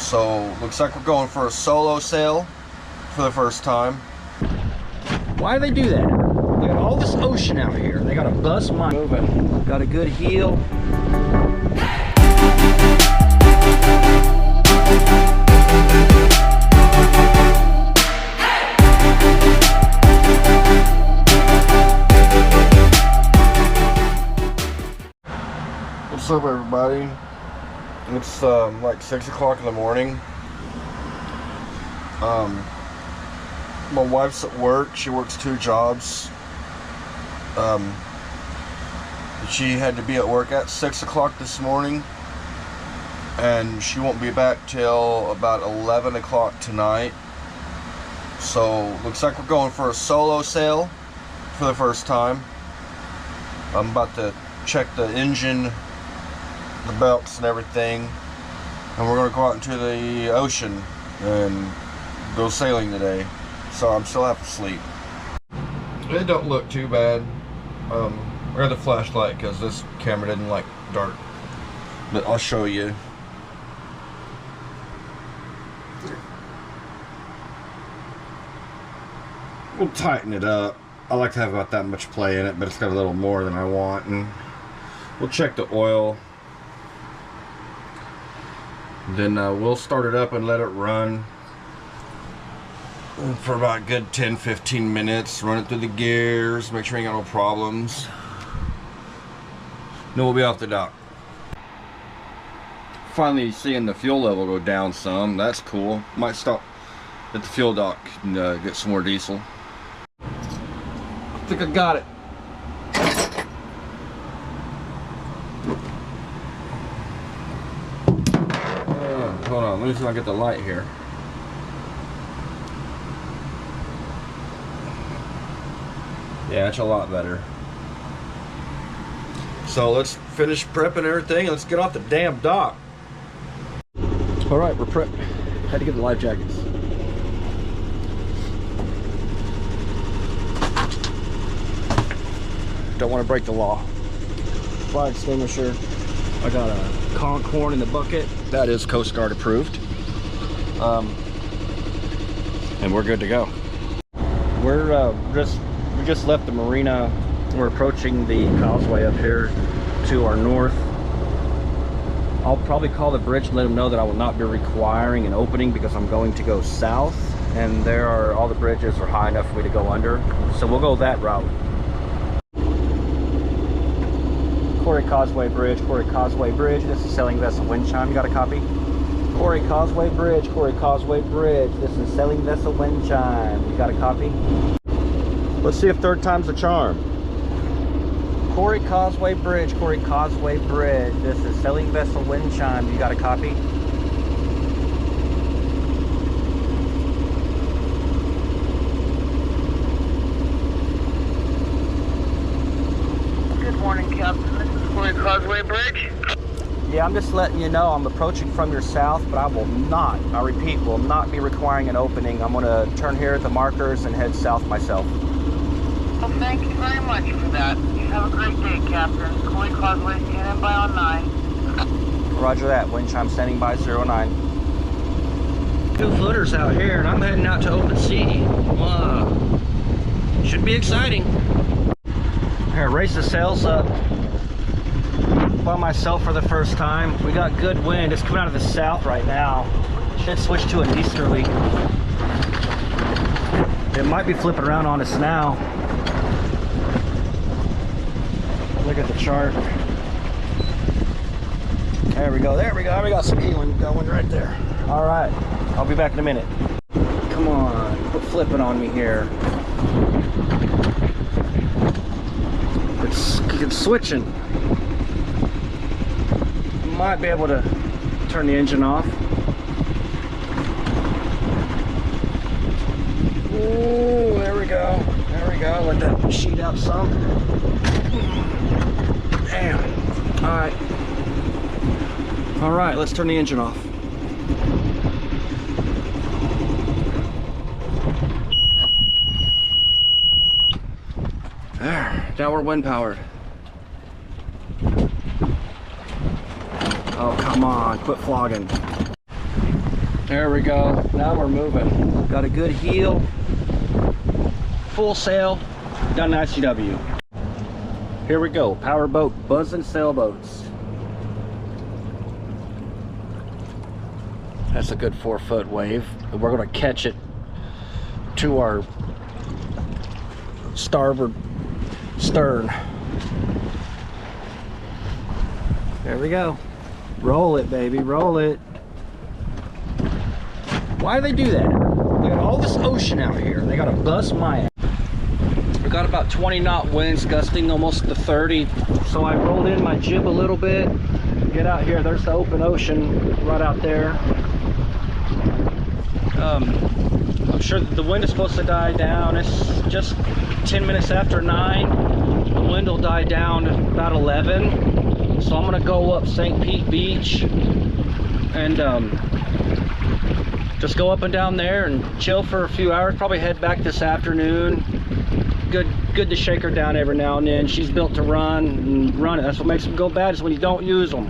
So looks like we're going for a solo sail for the first time. Why do they do that? They got all this ocean out here. They got a bust mine moving. Got a good heel. What's up, everybody? It's like 6 o'clock in the morning. My wife's at work. She works 2 jobs. She had to be at work at 6 o'clock this morning, and she won't be back till about 11 o'clock tonight. So looks like we're going for a solo sail for the first time. I'm about to check the engine, the belts and everything, and we're going to go out into the ocean and go sailing today. So I'm still half asleep. It don't look too bad. I got the flashlight because this camera didn't like dark, but I'll show you. We'll tighten it up. I like to have about that much play in it, but it's got a little more than I want. And we'll check the oil. Then we'll start it up and let it run for about a good 10-15 minutes. Run it through the gears, make sure you ain't got no problems. Then we'll be off the dock. Finally seeing the fuel level go down some. That's cool. Might stop at the fuel dock and get some more diesel. I think I got it. Hold on, let me see if I get the light here. Yeah, it's a lot better. So let's finish prepping everything and let's get off the damn dock. Alright, we're prepped. Had to get the life jackets. Don't want to break the law. Fire extinguisher. I got a conch horn in the bucket. That is Coast Guard approved. And we're good to go. We just left the marina. We're approaching the causeway up here to our north. I'll probably call the bridge and let them know that I will not be requiring an opening because I'm going to go south, and all the bridges are high enough for me to go under. So we'll go that route. Corey Causeway Bridge, Corey Causeway Bridge. This is sailing vessel wind chime. You got a copy? Corey Causeway Bridge, Corey Causeway Bridge. This is sailing vessel wind chime. You got a copy? Let's see if third time's a charm. Corey Causeway Bridge, Corey Causeway Bridge. This is sailing vessel wind chime. You got a copy? Good morning, Captain. This is Corey Causeway Bridge. Yeah, I'm just letting you know I'm approaching from your south, but I will not, I repeat, will not be requiring an opening. I'm going to turn here at the markers and head south myself. Well, thank you very much for that. You have a great day, Captain. Corey Causeway, standing by on 9. Roger that. Wind chime standing by 09. 2 footers out here, and I'm heading out to open sea. Should be exciting. Here, raise the sails up. By myself for the first time. We got good wind. It's coming out of the south right now. Should switch to an easterly. It might be flipping around on us now. Look at the chart. There we go, there we go. We got some heeling going right there. All right, I'll be back in a minute. Come on, quit flipping on me here. It's switching. Might be able to turn the engine off. Ooh, there we go. There we go. Let that sheet out some. Damn. Alright. Alright, let's turn the engine off. There. Now we're wind powered. Oh, come on. Quit flogging. There we go. Now we're moving. Got a good heel. Full sail. Done an ICW. Here we go. Power boat, buzzing sailboats. That's a good 4-foot wave. We're going to catch it to our starboard stern. There we go. Roll it, baby, roll it. Why do they do that? They got all this ocean out here. They got to bust my ass. We got about 20 knot winds gusting almost to 30. So I rolled in my jib a little bit. Get out here. There's the open ocean right out there. I'm sure that the wind is supposed to die down. It's just 10 minutes after 9. The wind will die down to about 11. So I'm gonna go up St. Pete Beach and just go up and down there and chill for a few hours. Probably head back this afternoon. Good to shake her down every now and then. She's built to run and run it. That's what makes them go bad, is when you don't use them.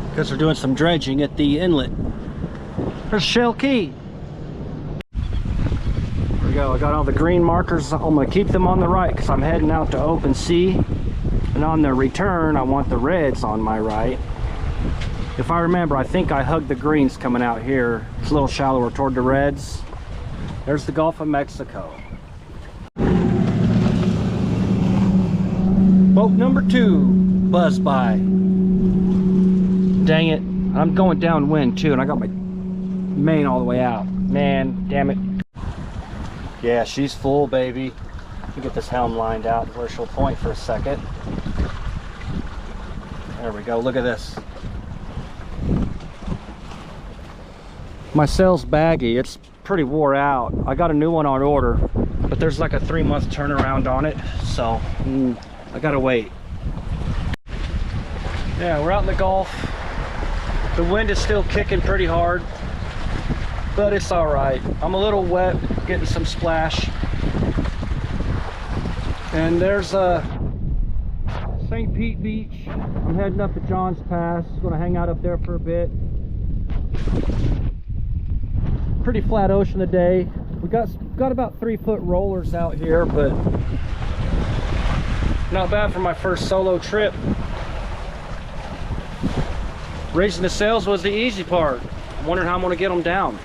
Because we're doing some dredging at the inlet. There's Shell Key. There we go. I got all the green markers. I'm going to keep them on the right because I'm heading out to open sea. And on the return, I want the reds on my right. If I remember, I think I hugged the greens coming out here. It's a little shallower toward the reds. There's the Gulf of Mexico. Boat number 2, buzz by. Dang it, I'm going downwind too, and I got my main all the way out. Man, damn it. Yeah, she's full, baby. Let me get this helm lined out where she'll point for a second. There we go, look at this. My sail's baggy, it's pretty wore out. I got a new one on order, but there's like a 3-month turnaround on it, so I gotta wait. Yeah, we're out in the Gulf. The wind is still kicking pretty hard, but it's all right. I'm a little wet, getting some splash. And there's St. Pete Beach. I'm heading up to John's Pass. Gonna hang out up there for a bit. Pretty flat ocean today. We got about 3-foot rollers out here, but not bad for my first solo trip. Raising the sails was the easy part. I'm wondering how I'm gonna get them down,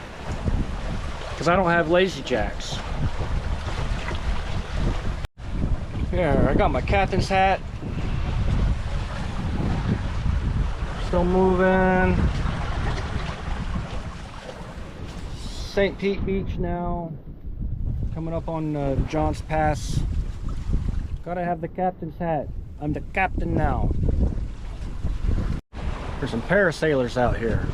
because I don't have lazy jacks. Here, I got my captain's hat. Still moving. St. Pete Beach now. Coming up on John's Pass. Gotta have the captain's hat. I'm the captain now. There's some parasailers out here.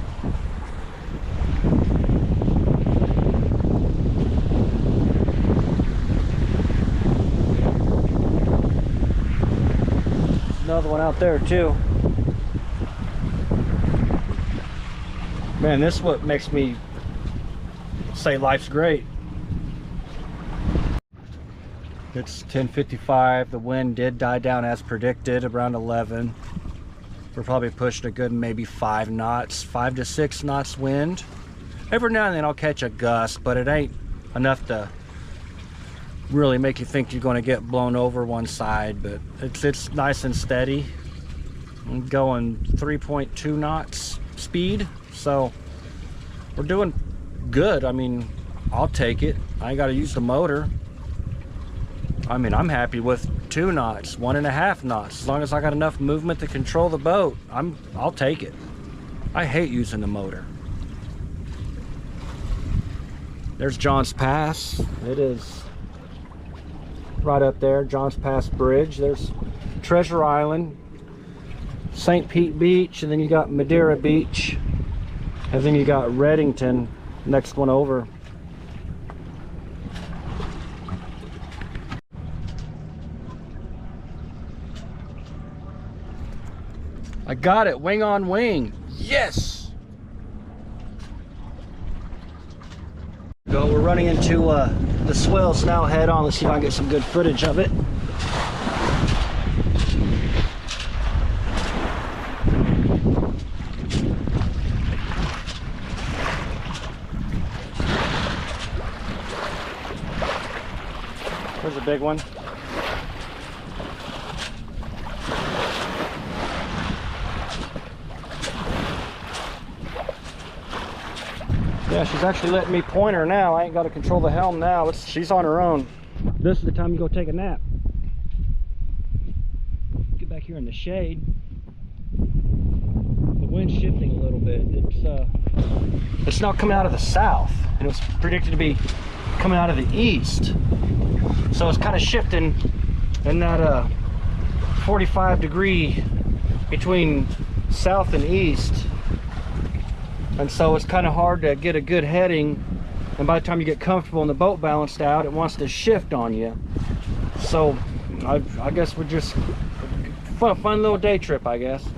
Another one out there too. Man, this is what makes me say life's great. It's 10:55. The wind did die down as predicted, around 11. We're probably pushing a good maybe 5 knots, 5 to 6 knots wind. Every now and then I'll catch a gust, but it ain't enough to really make you think you're going to get blown over one side. But it's nice and steady. I'm going 3.2 knots speed, so we're doing good. I mean, I'll take it. I ain't got to use the motor. I mean, I'm happy with 2 knots, 1.5 knots. As long as I got enough movement to control the boat, I'll take it. I hate using the motor. There's John's Pass. It is right up there, John's Pass Bridge. There's Treasure Island, St. Pete Beach, and then you got Madeira Beach, and then you got Reddington, next one over. I got it, wing on wing. Yes! Go, we're running into the swells now head on. Let's see if I can get some good footage of it. big one. Yeah, she's actually letting me point her now. I ain't got to control the helm now. She's on her own. This is the time you go take a nap. Get back here in the shade. The wind's shifting a little bit. It's now coming out of the south, and it was predicted to be coming out of the east. So it's kind of shifting in that 45-degree between south and east. And so it's kind of hard to get a good heading, and by the time you get comfortable and the boat balanced out, it wants to shift on you. So I guess we're just fun little day trip, I guess.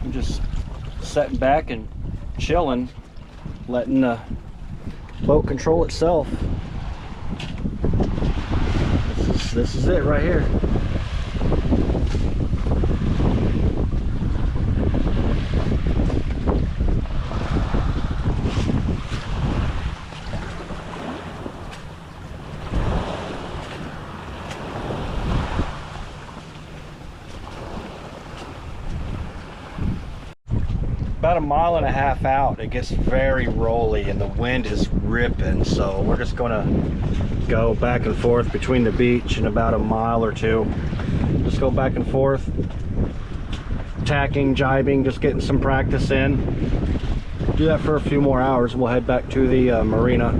I'm just sitting back and chilling, letting the boat control itself. This is it right here. About 1.5 miles out, it gets very rolly and the wind is ripping, so we're just gonna go back and forth between the beach and about 1 mile or 2. Just go back and forth, tacking, jibing, just getting some practice in. Do that for a few more hours. We'll head back to the marina.